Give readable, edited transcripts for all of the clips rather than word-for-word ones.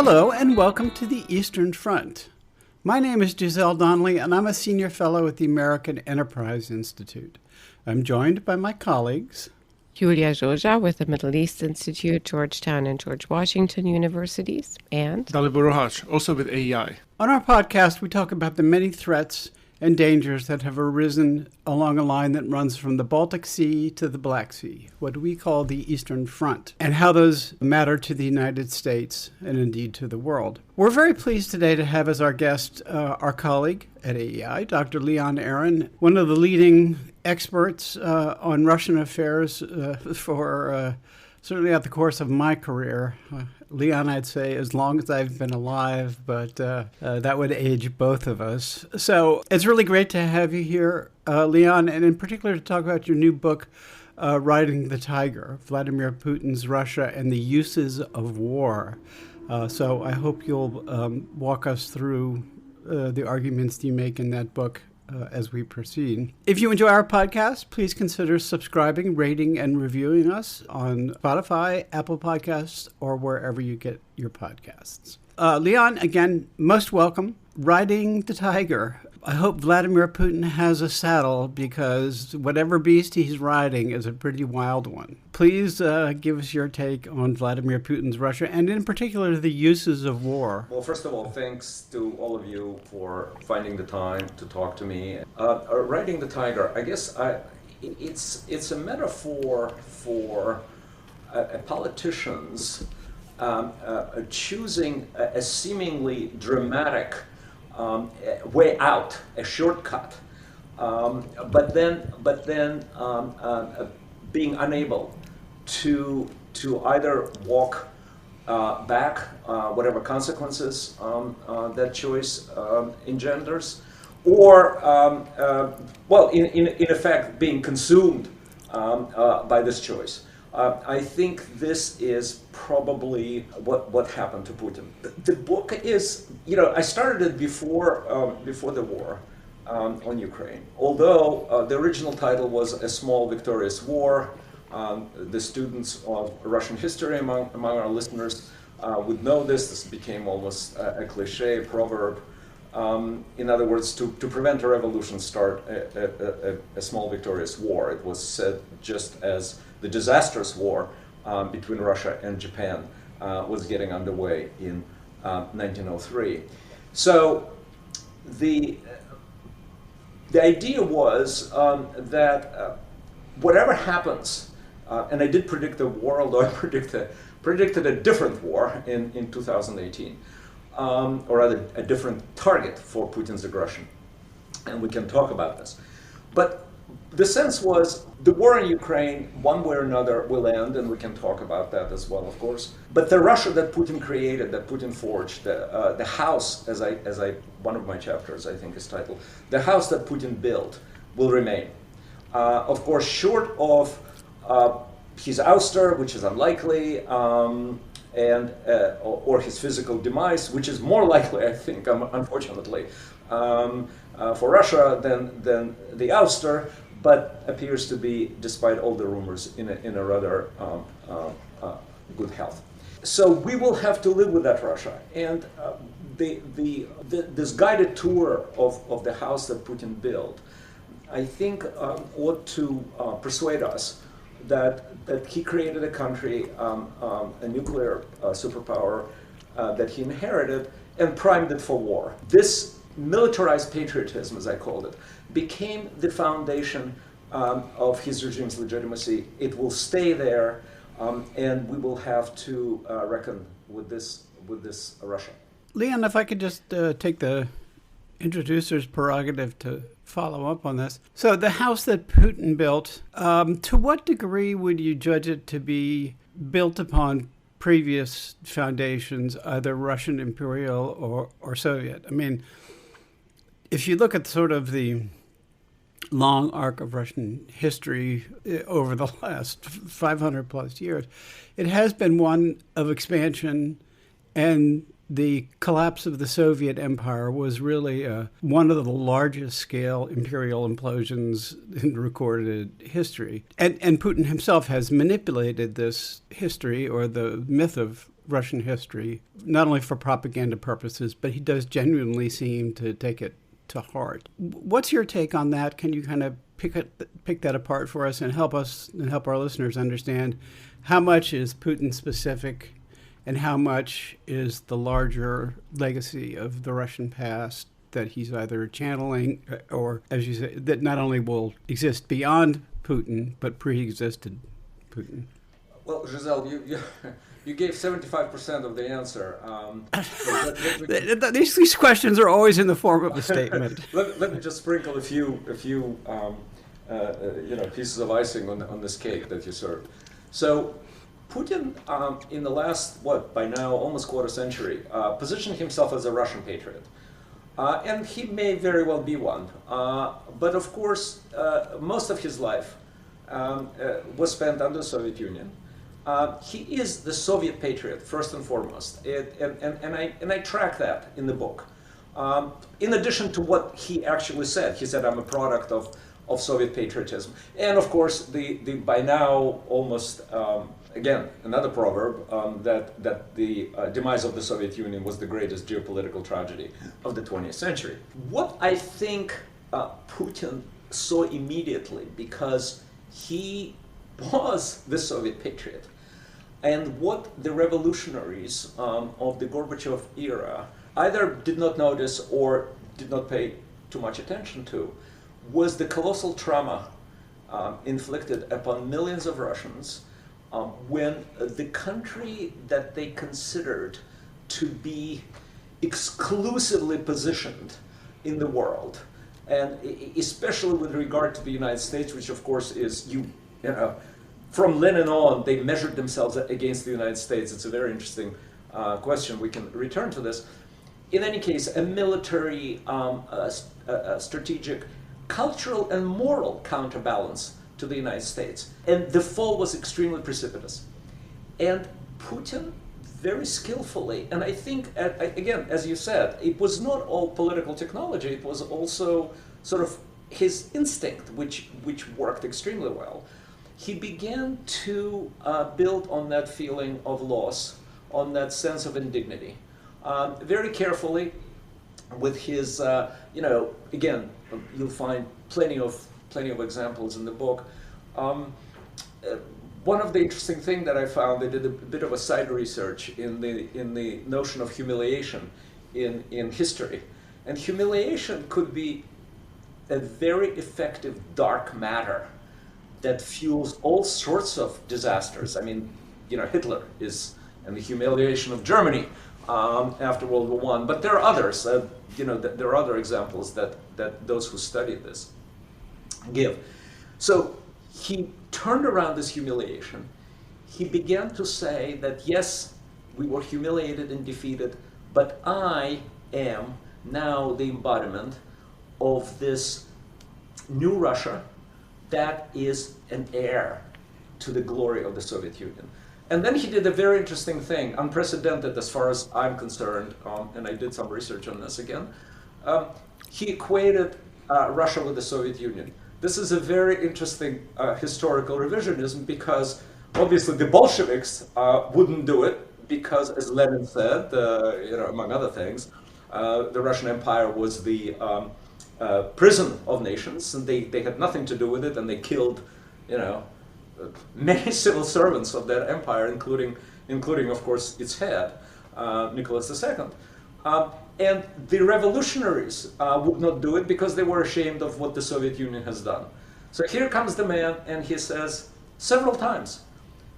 Hello and welcome to the Eastern Front. My name is Giselle Donnelly and I'm a senior fellow at the American Enterprise Institute. I'm joined by my colleagues Julia Joja with the Middle East Institute, Georgetown and George Washington Universities, and Dalibor Rohach, also with AEI. On our podcast, we talk about the many threats and dangers that have arisen along a line that runs from the Baltic Sea to the Black Sea, what we call the Eastern Front, and how those matter to the United States and indeed to the world. We're very pleased today to have as our guest our colleague at AEI, Dr. Leon Aron, one of the leading experts on Russian affairs for certainly at the course of my career. Leon, I'd say, as long as I've been alive, but that would age both of us. So it's really great to have you here, Leon, and in particular to talk about your new book, Riding the Tiger, Vladimir Putin's Russia and the Uses of War. So I hope you'll walk us through the arguments you make in that book as we proceed. If you enjoy our podcast, please consider subscribing, rating, and reviewing us on Spotify, Apple Podcasts, or wherever you get your podcasts. Leon, again, most welcome. Riding the Tiger. I hope Vladimir Putin has a saddle because whatever beast he's riding is a pretty wild one. Please give us your take on Vladimir Putin's Russia and in particular the uses of war. Well, first of all, thanks to all of you for finding the time to talk to me. Riding the Tiger, I guess it's a metaphor for politicians choosing a seemingly dramatic way out, a shortcut, but then being unable to either walk back whatever consequences that choice engenders, or in effect being consumed by this choice. I think this is probably what happened to Putin. The book is, I started it before the war on Ukraine. Although the original title was A Small Victorious War, the students of Russian history among our listeners would know this. This became almost a cliche, a proverb. In other words, to prevent a revolution, start a small victorious war. It was said just as the disastrous war between Russia and Japan was getting underway in 1903. So the idea was that whatever happens, and I did predict the war, although I predicted a different war in 2018, or rather a different target for Putin's aggression, and we can talk about this. But the sense was the war in Ukraine, one way or another, will end, and we can talk about that as well, of course. But the Russia that Putin created, that Putin forged, the house, as one of my chapters I think is titled, the house that Putin built, will remain. Of course, short of his ouster, which is unlikely, or his physical demise, which is more likely, I think, unfortunately, for Russia than the ouster, but appears to be, despite all the rumors, in a rather good health. So we will have to live with that Russia, and this guided tour of the house that Putin built, I think, ought to persuade us that he created a country, a nuclear superpower that he inherited, and primed it for war. This militarized patriotism, as I called it, became the foundation of his regime's legitimacy. It will stay there, and we will have to reckon with this Russia. Leon, if I could just take the introducer's prerogative to follow up on this. So the house that Putin built, to what degree would you judge it to be built upon previous foundations, either Russian imperial or Soviet? I mean, if you look at sort of the long arc of Russian history over the last 500 plus years, it has been one of expansion and the collapse of the Soviet Empire was really one of the largest scale imperial implosions in recorded history. And Putin himself has manipulated this history, or the myth of Russian history, not only for propaganda purposes, but he does genuinely seem to take it to heart. What's your take on that? Can you kind of pick that apart for us and help our listeners understand how much is Putin specific and how much is the larger legacy of the Russian past that he's either channeling or, as you say, that not only will exist beyond Putin, but pre-existed Putin? Well, Giselle, you gave 75% of the answer. These questions are always in the form of a statement. Let me just sprinkle a few pieces of icing on this cake that you served. So Putin, in the last, by now, almost quarter century, positioned himself as a Russian patriot. And he may very well be one. But of course, most of his life was spent under the Soviet Union. He is the Soviet patriot, first and foremost. And I track that in the book. In addition to what he actually said, he said, I'm a product of Soviet patriotism. And of course, the by now almost, again, another proverb, that the demise of the Soviet Union was the greatest geopolitical tragedy of the 20th century. What I think Putin saw immediately, because he was the Soviet patriot, and what the revolutionaries of the Gorbachev era either did not notice or did not pay too much attention to, was the colossal trauma inflicted upon millions of Russians when the country that they considered to be exclusively positioned in the world, and especially with regard to the United States, which of course is, from Lenin on, they measured themselves against the United States. It's a very interesting question. We can return to this. In any case, a military, strategic, cultural, and moral counterbalance to the United States. And the fall was extremely precipitous. And Putin, very skillfully, and I think, again, as you said, it was not all political technology, it was also sort of his instinct, which worked extremely well. He began to build on that feeling of loss, on that sense of indignity, very carefully with his, again, you'll find plenty of examples in the book. One of the interesting things that I found, they did a bit of a side research in the notion of humiliation in history. And humiliation could be a very effective dark matter that fuels all sorts of disasters. I mean, Hitler and the humiliation of Germany after World War I. But there are others. There are other examples that those who studied this give. So he turned around this humiliation. He began to say that, yes, we were humiliated and defeated, but I am now the embodiment of this new Russia that is an heir to the glory of the Soviet Union. And then he did a very interesting thing, unprecedented as far as I'm concerned, and I did some research on this again. He equated Russia with the Soviet Union. This is a very interesting historical revisionism, because obviously the Bolsheviks wouldn't do it, because, as Lenin said, among other things, the Russian Empire was the prison of nations, and they had nothing to do with it, and they killed, many civil servants of that empire, including of course its head, Nicholas II. And the revolutionaries would not do it because they were ashamed of what the Soviet Union has done. So here comes the man, and he says several times,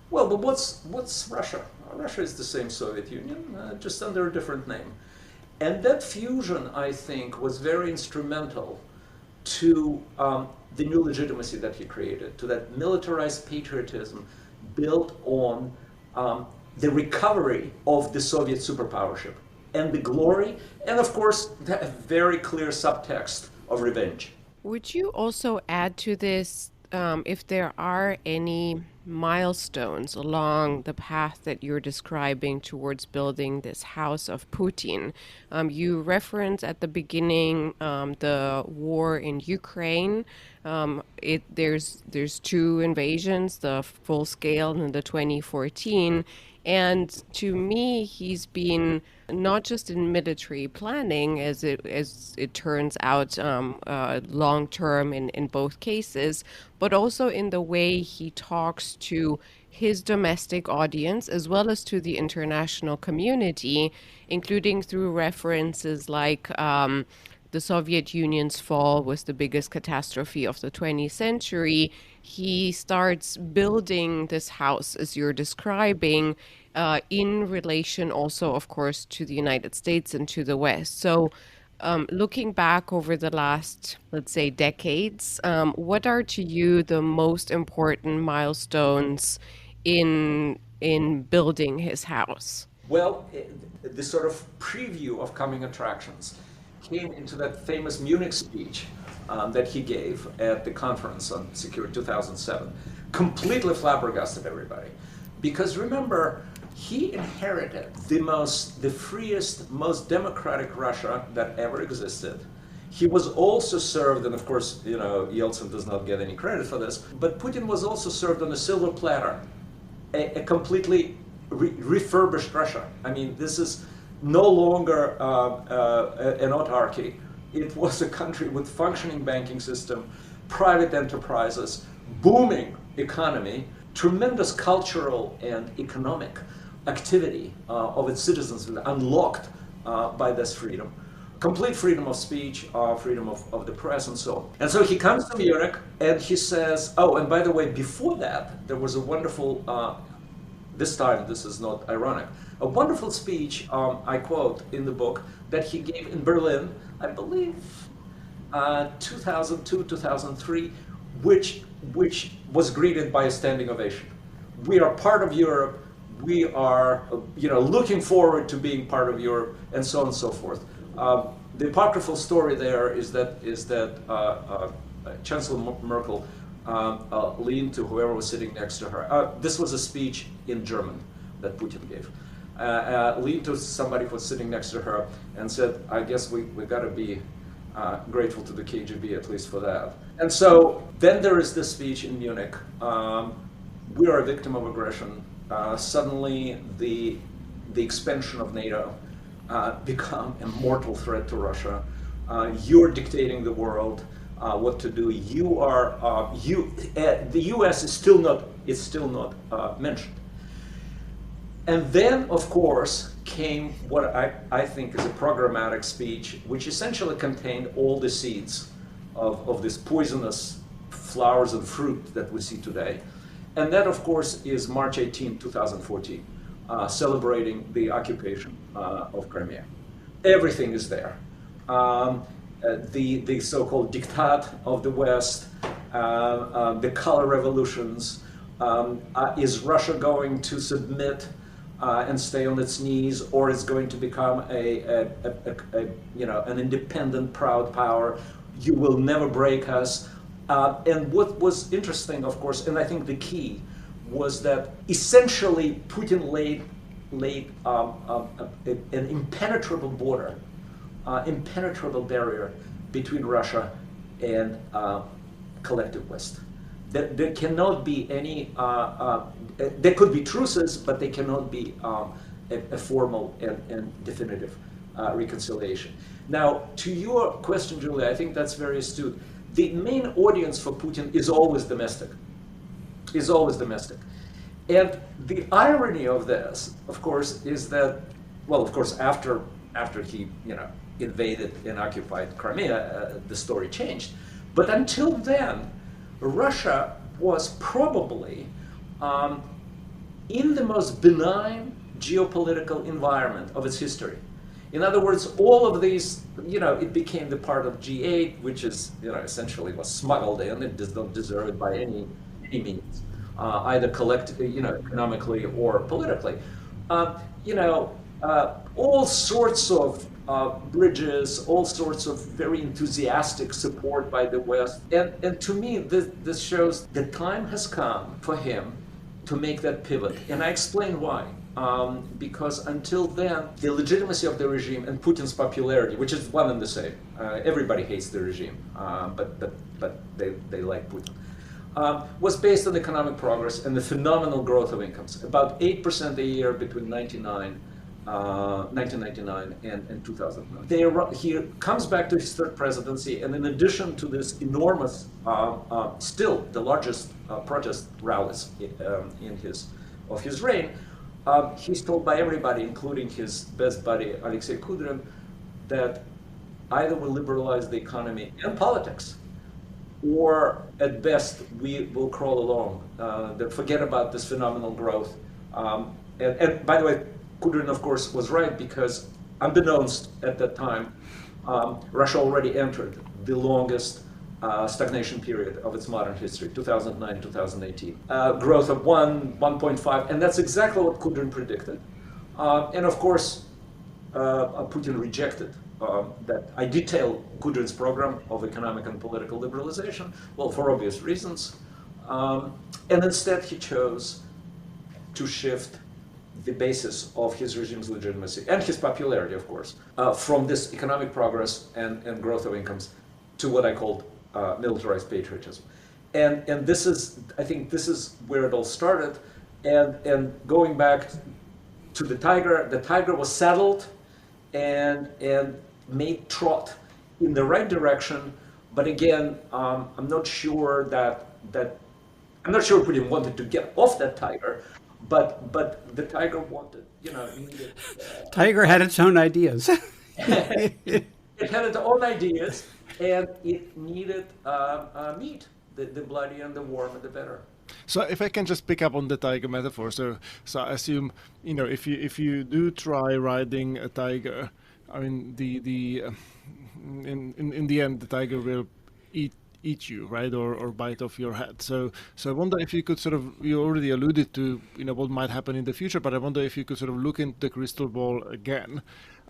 well, but what's Russia? Russia is the same Soviet Union, just under a different name. And that fusion, I think, was very instrumental to the new legitimacy that he created, to that militarized patriotism built on the recovery of the Soviet superpowership and the glory, and of course, a very clear subtext of revenge. Would you also add to this if there are any milestones along the path that you're describing towards building this house of Putin. You reference at the beginning the war in Ukraine. There's two invasions, the full scale and the 2014. And to me, he's been not just in military planning, as it turns out, long term in both cases, but also in the way he talks to his domestic audience as well as to the international community, including through references like the Soviet Union's fall was the biggest catastrophe of the 20th century. He starts building this house, as you're describing, in relation also, of course, to the United States and to the West. So looking back over the last, let's say, decades, what are to you the most important milestones in building his house? Well, the sort of preview of coming attractions came into that famous Munich speech that he gave at the conference on Security 2007. Completely flabbergasted everybody. Because remember, he inherited the freest, most democratic Russia that ever existed. He was also served, and of course, Yeltsin does not get any credit for this, but Putin was also served on a silver platter, a completely refurbished Russia. I mean, this is no longer an autarky. It was a country with functioning banking system, private enterprises, booming economy, tremendous cultural and economic activity of its citizens unlocked by this freedom. Complete freedom of speech, freedom of the press, and so on. And so he comes to Munich and he says, oh, and by the way, before that, there was a wonderful, this time this is not ironic, a wonderful speech, I quote in the book, that he gave in Berlin, I believe 2002, 2003, which was greeted by a standing ovation. We are part of Europe. We are, looking forward to being part of Europe, and so on and so forth. The apocryphal story there is that Chancellor Merkel leaned to whoever was sitting next to her. This was a speech in German that Putin gave. Leaned to somebody who was sitting next to her and said, "I guess we got to be grateful to the KGB at least for that." And so then there is this speech in Munich. We are a victim of aggression. Suddenly, the expansion of NATO become a mortal threat to Russia. You're dictating the world what to do. The U.S. is still not mentioned. And then, of course, came what I think is a programmatic speech, which essentially contained all the seeds of this poisonous flowers and fruit that we see today. And that, of course, is March 18, 2014, celebrating the occupation of Crimea. Everything is there. The so-called diktat of the West, the color revolutions. Is Russia going to submit and stay on its knees, or is going to become an independent, proud power? You will never break us. And what was interesting, of course, and I think the key, was that essentially Putin laid an impenetrable border, impenetrable barrier between Russia and collective West. There cannot be any, there could be truces, but they cannot be a formal and definitive reconciliation. Now, to your question, Julia, I think that's very astute. The main audience for Putin is always domestic, And the irony of this, of course, is that, well, of course, after he, invaded and occupied Crimea, the story changed. But until then, Russia was probably in the most benign geopolitical environment of its history. In other words, all of these, it became the part of G8, which is, essentially was smuggled in. It does not deserve it by any means, either economically or politically. All sorts of bridges, all sorts of very enthusiastic support by the West. And to me, this shows the time has come for him to make that pivot. And I explain why. Because until then, the legitimacy of the regime and Putin's popularity, which is one and the same, everybody hates the regime, but they like Putin, was based on economic progress and the phenomenal growth of incomes, about 8% a year between 1999 and 2009. He comes back to his third presidency, and in addition to this enormous, still the largest protest rallies of his reign, he's told by everybody, including his best buddy Alexei Kudrin, that either we liberalize the economy and politics, or at best we will crawl along. Forget about this phenomenal growth. And by the way, Kudrin, of course, was right, because unbeknownst at that time, Russia already entered the longest stagnation period of its modern history, 2009-2018. Growth of 1.5, and that's exactly what Kudrin predicted. And of course, Putin rejected that. I detail Kudrin's program of economic and political liberalization, well, for obvious reasons. And instead, he chose to shift the basis of his regime's legitimacy and his popularity, of course, from this economic progress and growth of incomes to what I called militarized patriotism. And this is, I think this is where it all started. And going back to the tiger was saddled and made trot in the right direction. But again, I'm not sure Putin wanted to get off that tiger, but the tiger wanted, needed. Tiger had its own ideas. It had its own ideas, and it needed meat. The bloodier and the warmer, the better. So if I can just pick up on the tiger metaphor, so I assume, if you do try riding a tiger, I mean in the end the tiger will eat you, right, or bite off your head. So I wonder if you could you already alluded to what might happen in the future, but I wonder if you could sort of look into the crystal ball again.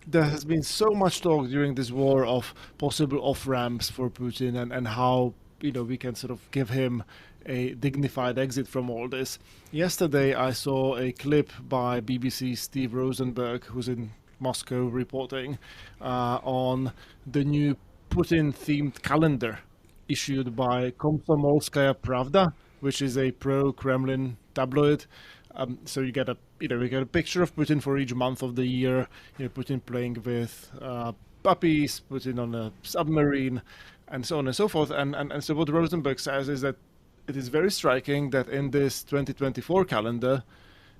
There has been so much talk during this war of possible off-ramps for Putin and how we can sort of give him a dignified exit from all this. Yesterday I saw a clip by BBC's Steve Rosenberg, who's in Moscow, reporting on the new Putin-themed calendar issued by Komsomolskaya Pravda, which is a pro-Kremlin tabloid. So you get a picture of Putin for each month of the year. Putin playing with puppies, Putin on a submarine, and so on and so forth. And so what Rosenberg says is that it is very striking that in this 2024 calendar,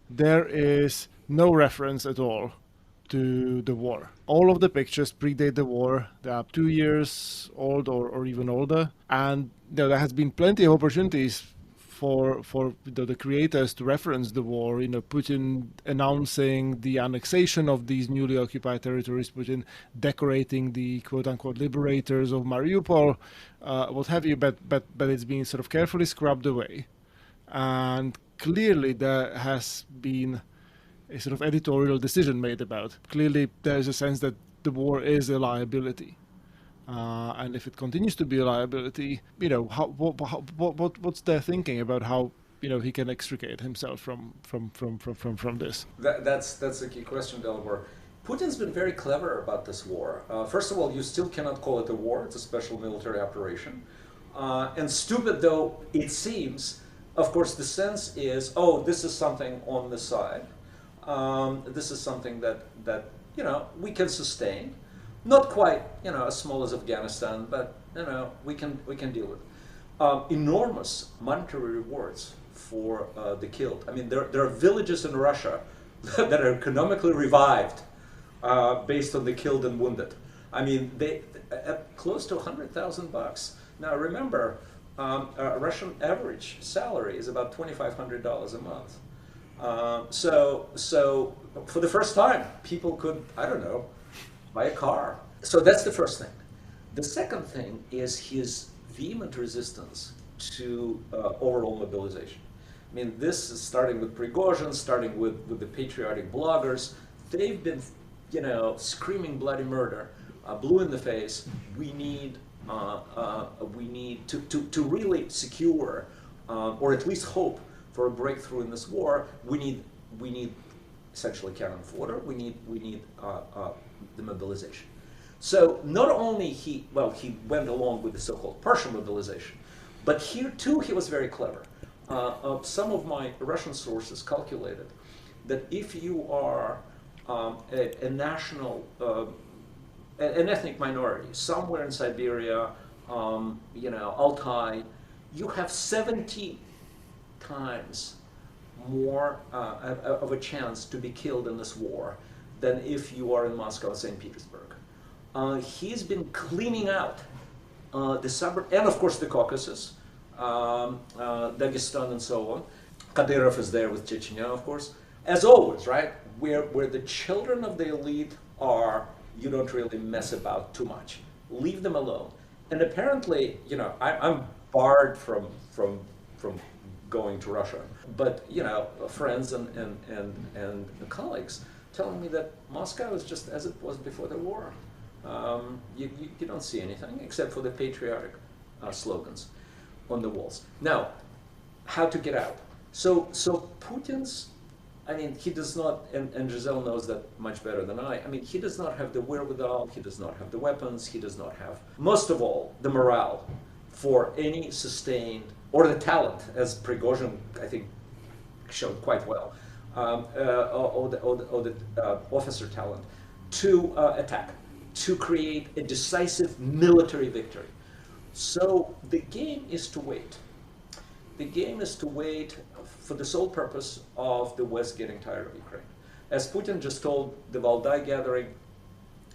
there is no reference at all to the war. All of the pictures predate the war. They are 2 years old or even older. And there has been plenty of opportunities for the creators to reference the war. Putin announcing the annexation of these newly occupied territories, Putin decorating the quote-unquote liberators of Mariupol, what have you, but it's been sort of carefully scrubbed away. And clearly there has been a sort of editorial decision made about. Clearly there is a sense that the war is a liability. And if it continues to be a liability, what's their thinking about how he can extricate himself from this? That's a key question, Delaware. Putin's been very clever about this war. First of all, you still cannot call it a war; it's a special military operation. And stupid though it seems, of course, the sense is, oh, this is something on the side. This is something that we can sustain. Not quite, as small as Afghanistan, but we can deal with. Enormous monetary rewards for the killed. I mean, there are villages in Russia that are economically revived based on the killed and wounded. I mean, they close to $100,000. Now, remember, Russian average salary is about $2,500 a month. So for the first time, people could, buy a car. So that's the first thing. The second thing is his vehement resistance to overall mobilization. I mean, this is starting with Prigozhin, starting with the patriotic bloggers. They've been, screaming bloody murder, blue in the face. We need to really secure, or at least hope for a breakthrough in this war, we need essentially cannon fodder. We need the mobilization. So not only he went along with the so-called partial mobilization, but here too he was very clever. Some of my Russian sources calculated that if you are a national, an ethnic minority somewhere in Siberia, Altai, you have 70 times more of a chance to be killed in this war than if you are in Moscow or St. Petersburg. He's been cleaning out the suburb, and of course the Caucasus, Dagestan and so on. Kadyrov is there with Chechnya, of course. As always, right? Where the children of the elite are, you don't really mess about too much. Leave them alone. And apparently, I'm barred from going to Russia, but friends and colleagues telling me that Moscow is just as it was before the war. You don't see anything except for the patriotic slogans on the walls. Now, how to get out? So Putin's, he does not, and Giselle knows that much better than I mean, he does not have the wherewithal, he does not have the weapons, he does not have, most of all, the morale for any sustained, or the talent, as Prigozhin, I think, showed quite well, or the officer talent, to attack, to create a decisive military victory. So the game is to wait. The game is to wait for the sole purpose of the West getting tired of Ukraine. As Putin just told the Valdai gathering,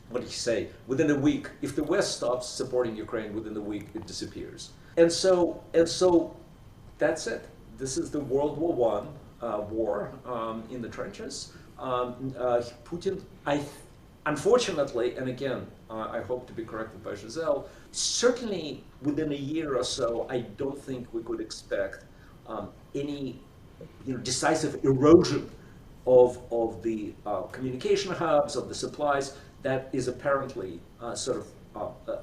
what did he say? Within a week, if the West stops supporting Ukraine, within a week it disappears. And so that's it. This is the World War I war in the trenches. Putin, unfortunately, and again, I hope to be corrected by Giselle, certainly within a year or so, I don't think we could expect any decisive erosion of the communication hubs, of the supplies. That is apparently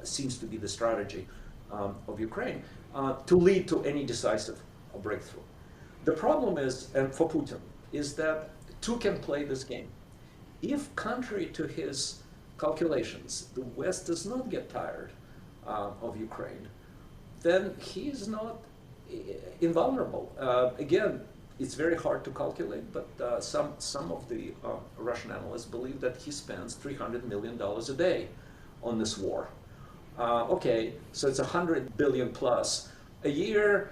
seems to be the strategy of Ukraine to lead to any decisive breakthrough. The problem is, and for Putin, is that two can play this game. If, contrary to his calculations, the West does not get tired of Ukraine, then he is not invulnerable. Again, it's very hard to calculate, but some of the Russian analysts believe that he spends $300 million a day on this war. Okay, so it's 100 billion plus a year.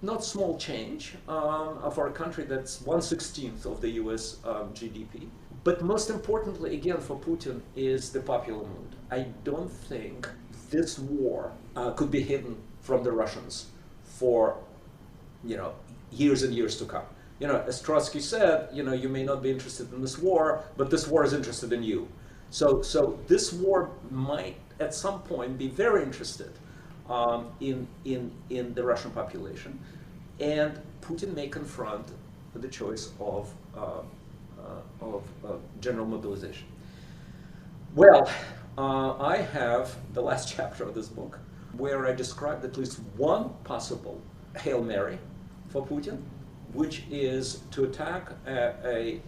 Not small change for a country that's 1/16 of the U.S. GDP. But most importantly, again, for Putin, is the popular mood. I don't think this war could be hidden from the Russians for years and years to come. As Trotsky said, you may not be interested in this war, but this war is interested in you. So this war might at some point be very interested in the Russian population, and Putin may confront the choice of general mobilization. Well, I have the last chapter of this book where I described at least one possible Hail Mary for Putin, which is to attack a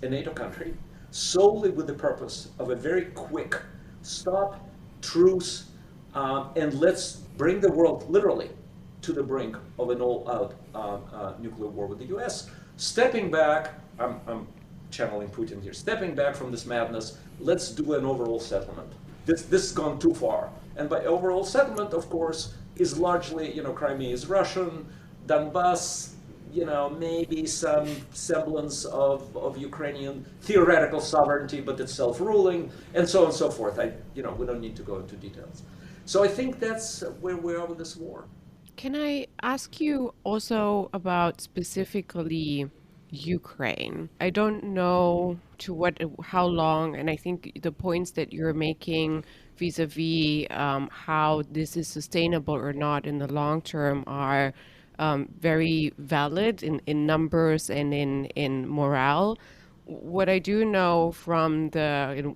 NATO country solely with the purpose of a very quick stop, truce, and let's bring the world literally to the brink of an all-out nuclear war with the US. Stepping back, I'm channeling Putin here, stepping back from this madness, let's do an overall settlement. This has gone too far. And by overall settlement, of course, is largely, Crimea is Russian, Donbass, maybe some semblance of Ukrainian theoretical sovereignty, but it's self-ruling, and so on and so forth. We don't need to go into details. So I think that's where we are with this war. Can I ask you also about specifically Ukraine? I don't know how long, and I think the points that you're making vis-a-vis how this is sustainable or not in the long term are very valid in numbers and in morale. What I do know from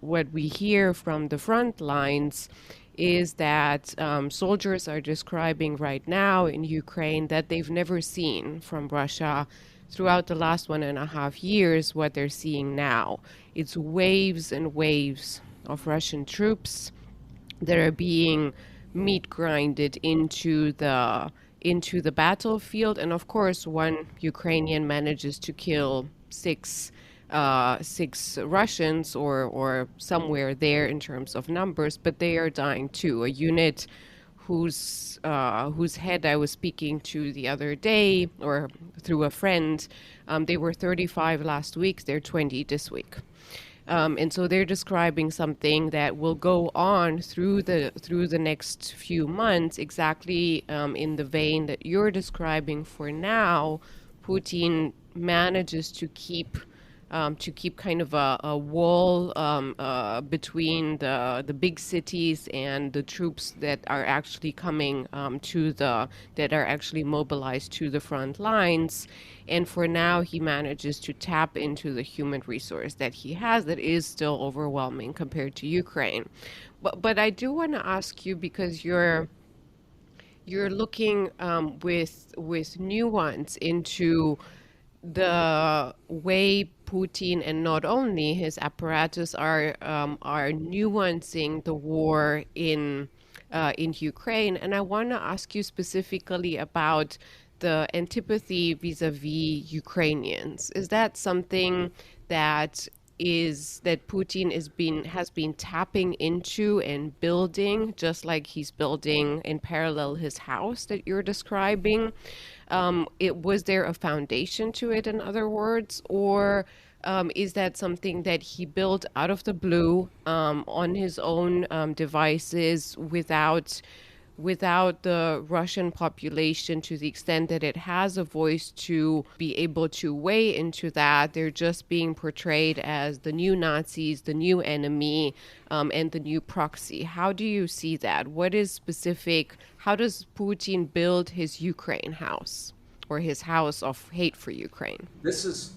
what we hear from the front lines is that soldiers are describing right now in Ukraine that they've never seen from Russia throughout the last 1.5 years what they're seeing now. It's waves and waves of Russian troops that are being meat grinded into the battlefield, and of course, one Ukrainian manages to kill six Russians or somewhere there in terms of numbers, but they are dying too. A unit whose head I was speaking to the other day, or through a friend, they were 35 last week. They're 20 this week. And so they're describing something that will go on through the next few months, exactly in the vein that you're describing. For now, Putin manages to keep kind of a wall between the big cities and the troops that are actually coming that are actually mobilized to the front lines. And for now, he manages to tap into the human resource that he has that is still overwhelming compared to Ukraine. But I do want to ask you, because you're looking with nuance into the way Putin and not only his apparatus are nuancing the war in Ukraine, and I want to ask you specifically about the antipathy vis-a-vis Ukrainians. Is that something that Putin has been tapping into and building, just like he's building in parallel his house that you're describing? Was there a foundation to it, in other words, or is that something that he built out of the blue on his own devices without the Russian population, to the extent that it has a voice to be able to weigh into that? They're just being portrayed as the new Nazis, the new enemy, and the new proxy. How do you see that? What is specific? How does Putin build his Ukraine house, or his house of hate for Ukraine? This is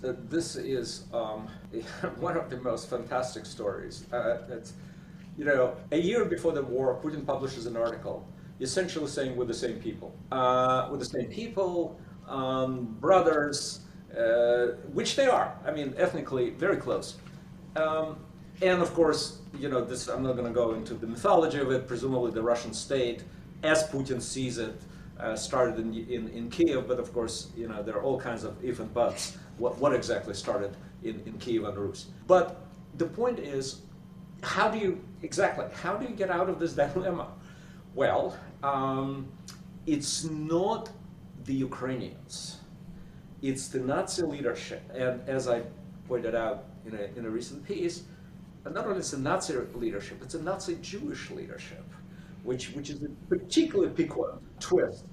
one of the most fantastic stories. A year before the war, Putin publishes an article essentially saying we're the same people. Brothers, which they are. I mean, ethnically very close. And of course, this, I'm not going to go into the mythology of it. Presumably the Russian state, as Putin sees it, started in Kiev, but of course, there are all kinds of if and buts. What exactly started in Kiev and Rus? But the point is, how do you get out of this dilemma? Well, it's not the Ukrainians, it's the Nazi leadership. And as I pointed out in a recent piece, not only is it Nazi leadership, it's a Nazi Jewish leadership, which is a particularly piquant twist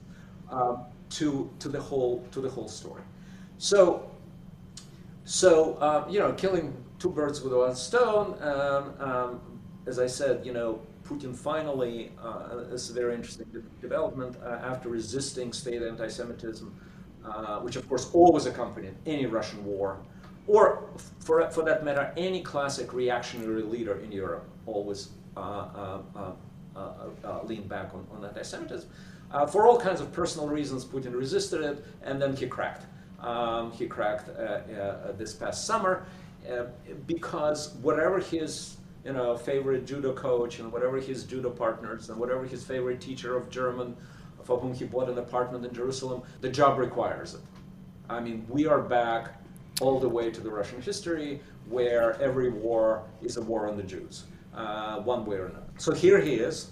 to the whole story. So killing two birds with one stone. As I said, Putin finally, this is a very interesting development, after resisting state anti-Semitism, which of course always accompanied any Russian war, or for that matter, any classic reactionary leader in Europe always leaned back on anti-Semitism. For all kinds of personal reasons, Putin resisted it, and then he cracked. This past summer, because whatever his favorite judo coach, and whatever his judo partners, and whatever his favorite teacher of German, for whom he bought an apartment in Jerusalem, the job requires it. I mean, we are back all the way to the Russian history, where every war is a war on the Jews, one way or another. So here he is,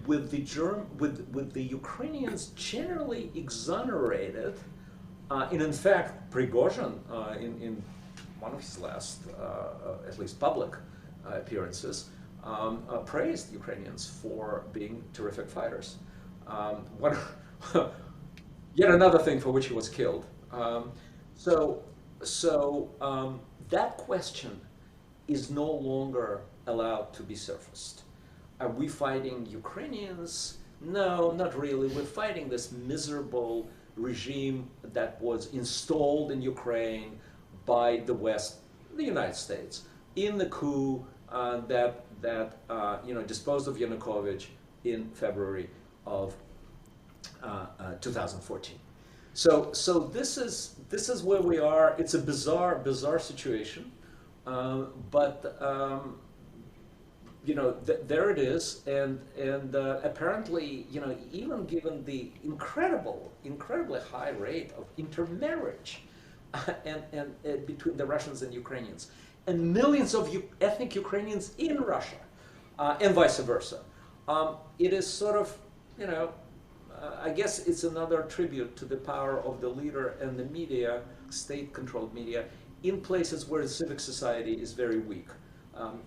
with the Ukrainians generally exonerated, and in fact, Prigozhin, in one of his last, at least public appearances, praised Ukrainians for being terrific fighters. Yet another thing for which he was killed. So that question is no longer allowed to be surfaced. Are we fighting Ukrainians? No, not really. We're fighting this miserable regime that was installed in Ukraine by the West, the United States, in the coup that disposed of Yanukovych in February of 2014. So this is where we are. It's a bizarre situation, but there it is, and apparently, even given the incredibly high rate of intermarriage and between the Russians and Ukrainians, and millions of ethnic Ukrainians in Russia, and vice versa, it is sort of, I guess it's another tribute to the power of the leader and the media, state-controlled media, in places where civic society is very weak.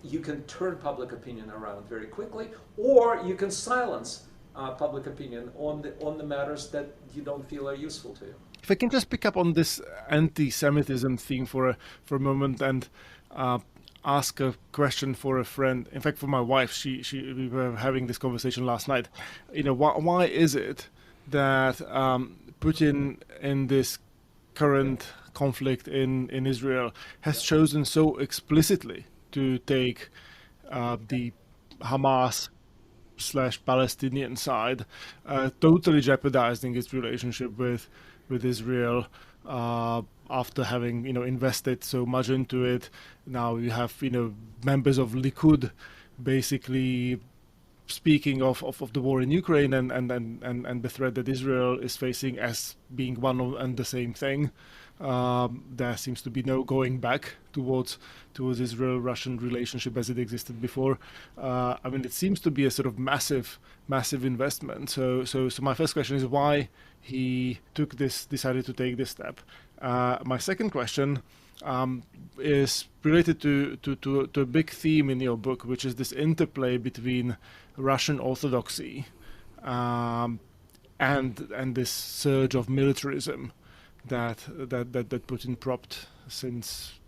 You can turn public opinion around very quickly, or you can silence public opinion on the matters that you don't feel are useful to you. If I can just pick up on this anti-Semitism theme for a moment and ask a question for a friend. In fact, for my wife, we were having this conversation last night. Why is it that Putin in this current conflict in Israel has chosen so explicitly to take the Hamas/Palestinian side, totally jeopardizing its relationship with Israel after having invested so much into it. Now you have members of Likud basically speaking of the war in Ukraine and the threat that Israel is facing as being one and the same thing. There seems to be no going back towards Israel-Russian relationship as it existed before. It seems to be a sort of massive investment. So my first question is why he decided to take this step. My second question is related to a big theme in your book, which is this interplay between Russian orthodoxy and this surge of militarism that Putin propped since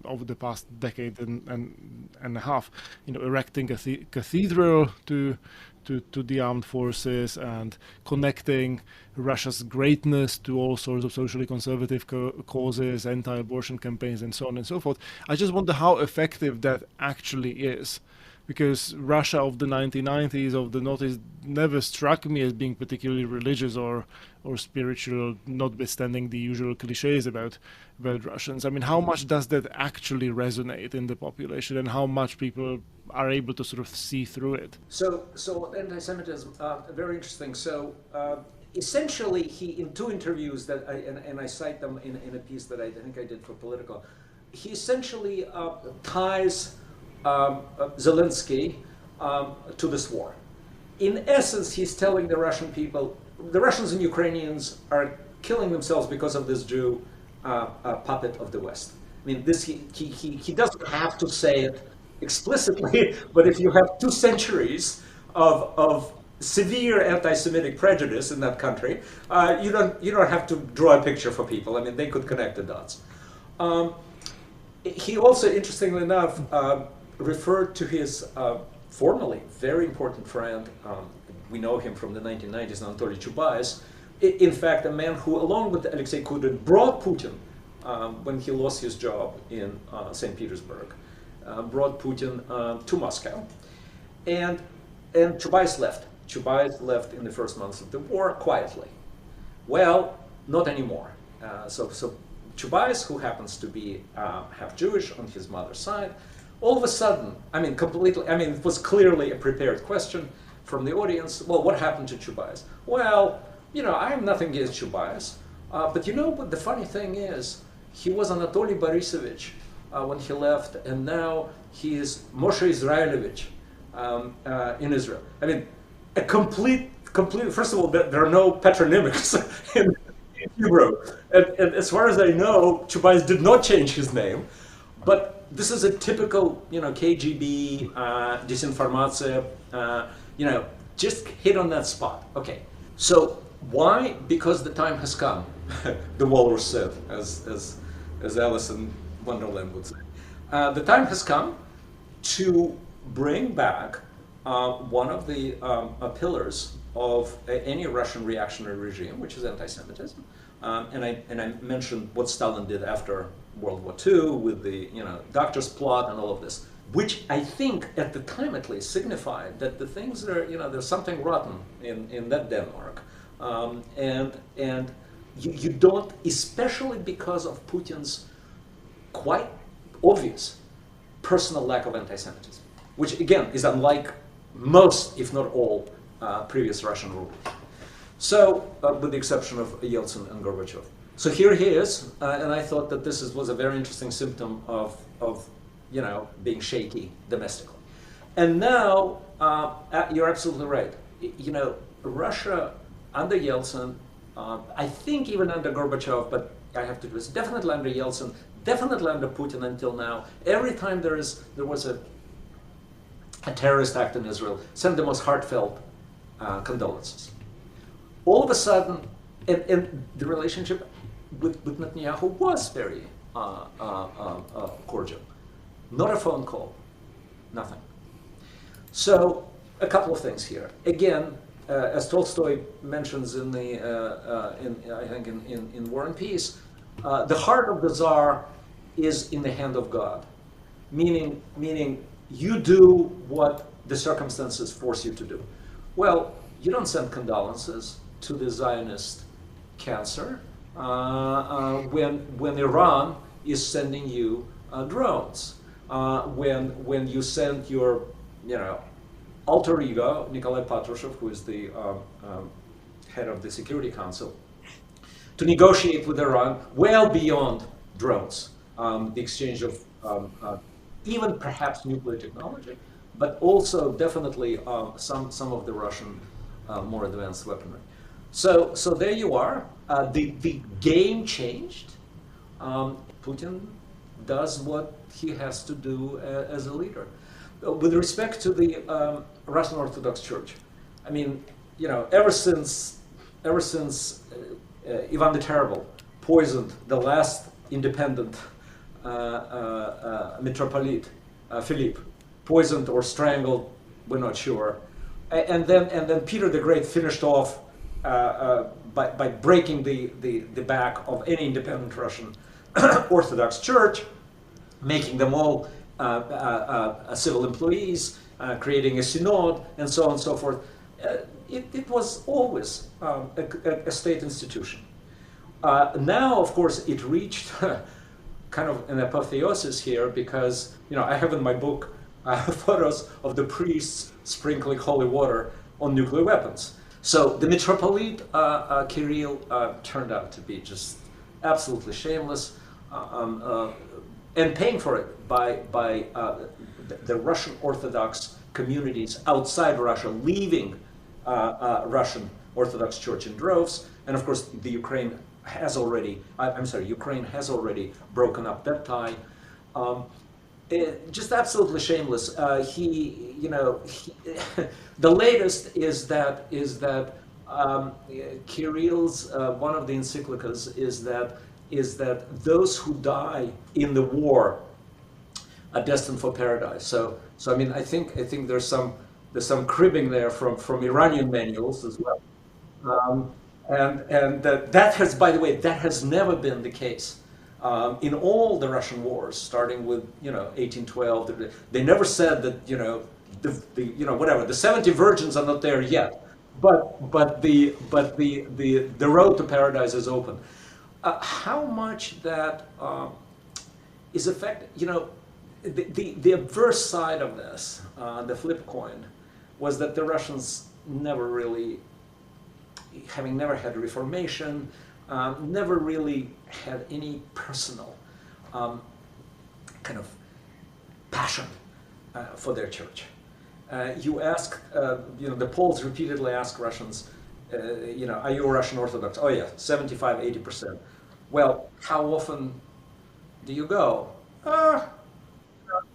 over the past decade and a half, erecting a cathedral to the armed forces and connecting Russia's greatness to all sorts of socially conservative causes, anti-abortion campaigns, and so on and so forth. I just wonder how effective that actually is, because Russia of the 1990s, of the noughties, never struck me as being particularly religious or spiritual, notwithstanding the usual cliches about Russians. How much does that actually resonate in the population, and how much people are able to sort of see through it? So anti-Semitism, very interesting. So essentially, he, in two interviews that I cite them in a piece that I think I did for Politico, he essentially ties Zelensky to this war. In essence, he's telling the Russian people, the Russians and Ukrainians are killing themselves because of this Jew puppet of the West. This he doesn't have to say it explicitly, but if you have 2 centuries of severe anti-Semitic prejudice in that country, you don't have to draw a picture for people. They could connect the dots. He also, interestingly enough, referred to his formerly very important friend, we know him from the 1990s, Anatoly Chubais, in fact, a man who, along with Alexei Kudrin, brought Putin, when he lost his job in St. Petersburg, brought Putin to Moscow. And Chubais left. Chubais left in the first months of the war quietly. Well, not anymore. So Chubais, who happens to be half Jewish on his mother's side, all of a sudden, completely, it was clearly a prepared question from the audience. Well, what happened to Chubais? Well, I have nothing against Chubais, but what the funny thing is, he was Anatoly Borisovich when he left, and now he is Moshe Israelovich in Israel. A complete, first of all, there are no patronymics in Hebrew. And as far as I know, Chubais did not change his name, but this is a typical, KGB disinformation, just hit on that spot. Okay, so why? Because the time has come, the walrus said, as Alice in Wonderland would say. The time has come to bring back one of the pillars of any Russian reactionary regime, which is anti-Semitism. And I mentioned what Stalin did after World War II with the doctor's plot and all of this. which I think at the time at least signified that the things are, there's something rotten in that Denmark. And you don't, especially because of Putin's quite obvious personal lack of anti-Semitism, which again is unlike most, if not all, previous Russian rulers. So, with the exception of Yeltsin and Gorbachev. So here he is, and I thought that this was a very interesting symptom of being shaky domestically. And now, you're absolutely right. Russia under Yeltsin, I think even under Gorbachev, but I have to do this, definitely under Yeltsin, definitely under Putin until now, every time there was a terrorist act in Israel, send the most heartfelt condolences. All of a sudden, and the relationship with Netanyahu was very cordial. Not a phone call, nothing. So, a couple of things here. Again, as Tolstoy mentions in War and Peace, the heart of the Tsar is in the hand of God, meaning you do what the circumstances force you to do. Well, you don't send condolences to the Zionist cancer when Iran is sending you drones. When you send your, alter ego, Nikolai Patrushev, who is the head of the Security Council, to negotiate with Iran well beyond drones, the exchange of even perhaps nuclear technology, but also definitely some of the Russian more advanced weaponry. So there you are. The game changed. Putin does what he has to do as a leader. With respect to the Russian Orthodox Church, I mean, ever since Ivan the Terrible poisoned the last independent metropolite, Philippe, poisoned or strangled, we're not sure, and then Peter the Great finished off by breaking the back of any independent Russian Orthodox Church, making them all civil employees, creating a synod, and so on and so forth. It was always a state institution. Now, of course, it reached kind of an apotheosis here because, I have in my book photos of the priests sprinkling holy water on nuclear weapons. So the Metropolite Kirill turned out to be just absolutely shameless, and paying for it by the Russian Orthodox communities outside Russia leaving Russian Orthodox Church in droves, and of course the Ukraine has already broken up that tie. Just absolutely shameless. The latest is that Kirill's one of the encyclicas is that those who die in the war are destined for paradise. So I mean, I think there's some cribbing there from Iranian manuals as well, and that has, by the way, that has never been the case in all the Russian wars, starting with 1812. They never said that the 70 virgins are not there yet, but the road to paradise is open. How much that is affected, the adverse side of this, the flip coin, was that the Russians never really, having never had Reformation, never really had any personal kind of passion for their church. You ask, the Poles repeatedly ask Russians, are you a Russian Orthodox? Oh yeah, 75, 80%. Well, how often do you go?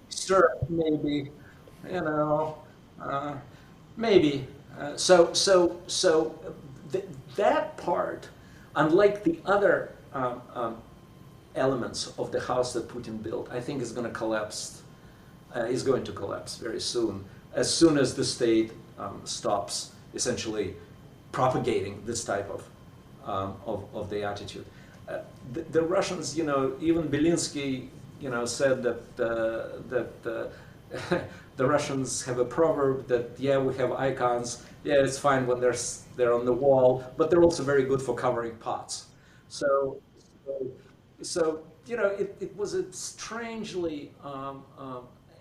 Easter, maybe, maybe. That part, unlike the other elements of the house that Putin built, I think is going to collapse. Is going to collapse very soon as the state stops essentially propagating this type of the attitude. The Russians, even Belinsky, said that the Russians have a proverb that, yeah, we have icons, yeah, it's fine when they're on the wall, but they're also very good for covering pots. So, so, it was a strangely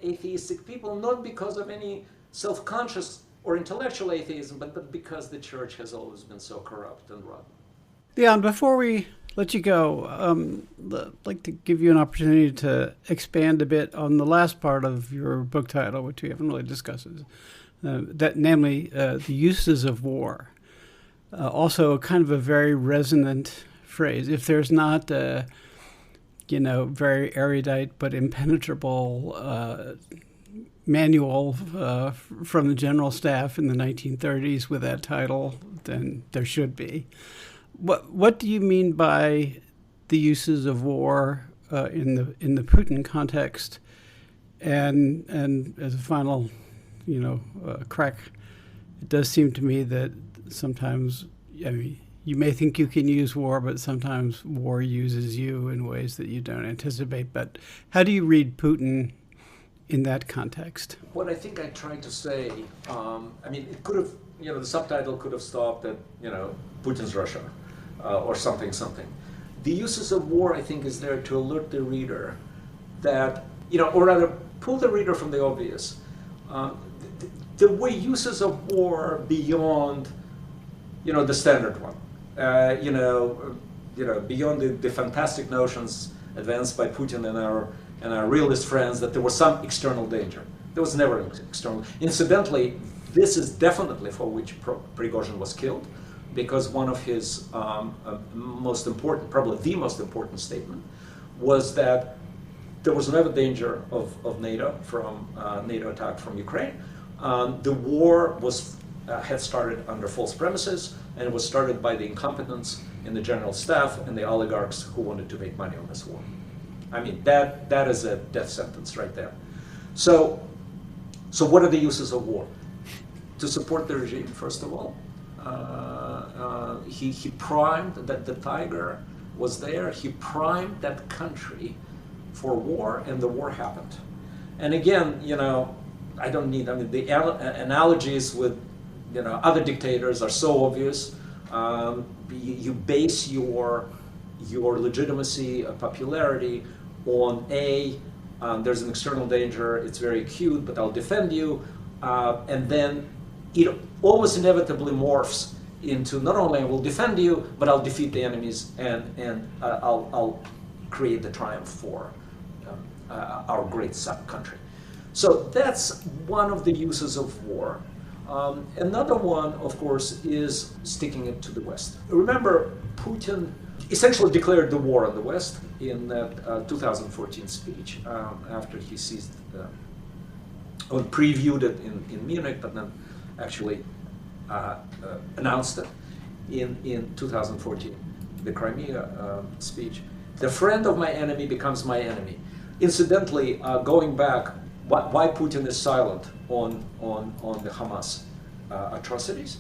atheistic people, not because of any self-conscious or intellectual atheism, but because the church has always been so corrupt and rotten. Yeah, and before we let you go, I'd like to give you an opportunity to expand a bit on the last part of your book title, which we haven't really discussed, namely the uses of war. Also, kind of a very resonant phrase. If there's not, very erudite but impenetrable manual from the General Staff in the 1930s with that title, then there should be. What do you mean by the uses of war in the Putin context? And as a final, crack, it does seem to me that sometimes, you may think you can use war, but sometimes war uses you in ways that you don't anticipate. But how do you read Putin in that context? What I think I tried to say, it could have, the subtitle could have stopped at, Putin's Russia. Or something. The uses of war, I think, is there to alert the reader that, or rather pull the reader from the obvious. The way uses of war beyond, the standard one, beyond the fantastic notions advanced by Putin and our realist friends that there was some external danger. There was never an external. Incidentally, this is definitely for which Prigozhin was killed, because one of his most important, probably the most important statement, was that there was never danger of NATO from NATO attack from Ukraine. The war had started under false premises, and it was started by the incompetence in the General Staff and the oligarchs who wanted to make money on this war. That is a death sentence right there. So what are the uses of war? To support the regime, first of all. He primed that the tiger was there. He primed that country for war, and the war happened. And again, I don't need. The analogies with, other dictators are so obvious. You base your legitimacy, popularity on there's an external danger. It's very acute, but I'll defend you, and then it almost inevitably morphs into not only I will defend you, but I'll defeat the enemies and I'll create the triumph for our great country. So that's one of the uses of war. Another one, of course, is sticking it to the West. Remember, Putin essentially declared the war on the West in that 2014 speech after he seized, or previewed it in Munich, but then actually announced it in 2014, the Crimea speech. The friend of my enemy becomes my enemy. Incidentally, going back, why Putin is silent on the Hamas atrocities?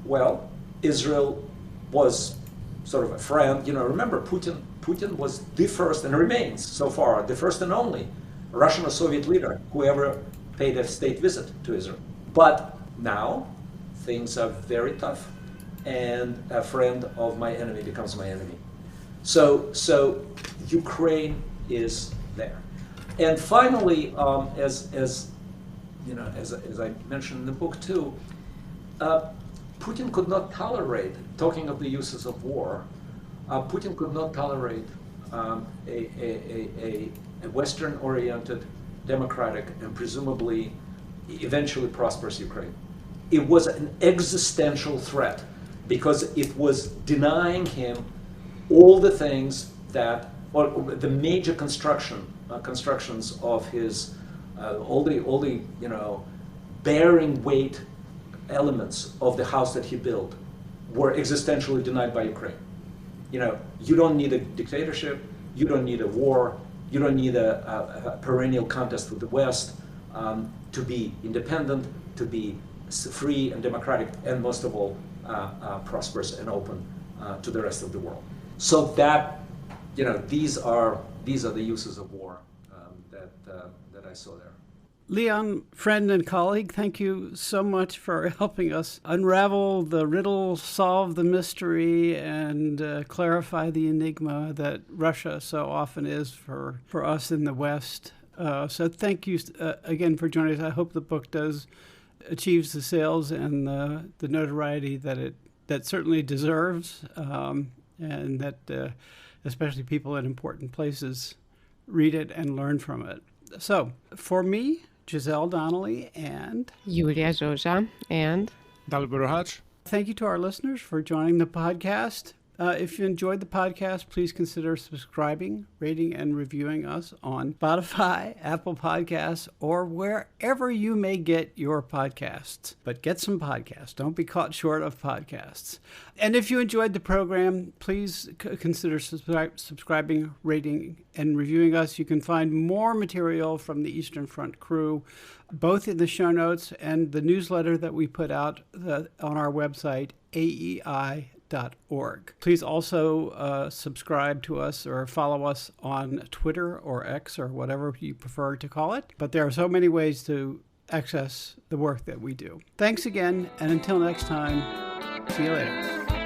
Well, Israel was sort of a friend. Remember, Putin was the first, and remains so far, the first and only Russian or Soviet leader who ever paid a state visit to Israel. But now, things are very tough, and a friend of my enemy becomes my enemy. So Ukraine is there. And finally, as I mentioned in the book too, Putin could not tolerate, talking of the uses of war, Putin could not tolerate a Western-oriented, democratic, and presumably eventually prosperous Ukraine. It was an existential threat because it was denying him all the things that, or the major constructions of his, all the bearing weight elements of the house that he built were existentially denied by Ukraine. You don't need a dictatorship, you don't need a war, you don't need a perennial contest with the West to be independent, to be free and democratic, and most of all, prosperous and open to the rest of the world. So that, these are the uses of war that I saw there. Leon, friend and colleague, thank you so much for helping us unravel the riddle, solve the mystery, and clarify the enigma that Russia so often is for us in the West. So thank you again for joining us. I hope the book achieves the sales and the notoriety that certainly deserves, and that especially people in important places read it and learn from it. So for me, Giselle Donnelly and Julia Joja and Dalibor Rohach. Thank you to our listeners for joining the podcast. If you enjoyed the podcast, please consider subscribing, rating, and reviewing us on Spotify, Apple Podcasts, or wherever you may get your podcasts. But get some podcasts. Don't be caught short of podcasts. And if you enjoyed the program, please consider subscribing, rating, and reviewing us. You can find more material from the Eastern Front crew, both in the show notes and the newsletter that we put out on our website, aei.org. Please also subscribe to us or follow us on Twitter or X or whatever you prefer to call it. But there are so many ways to access the work that we do. Thanks again, and until next time, see you later.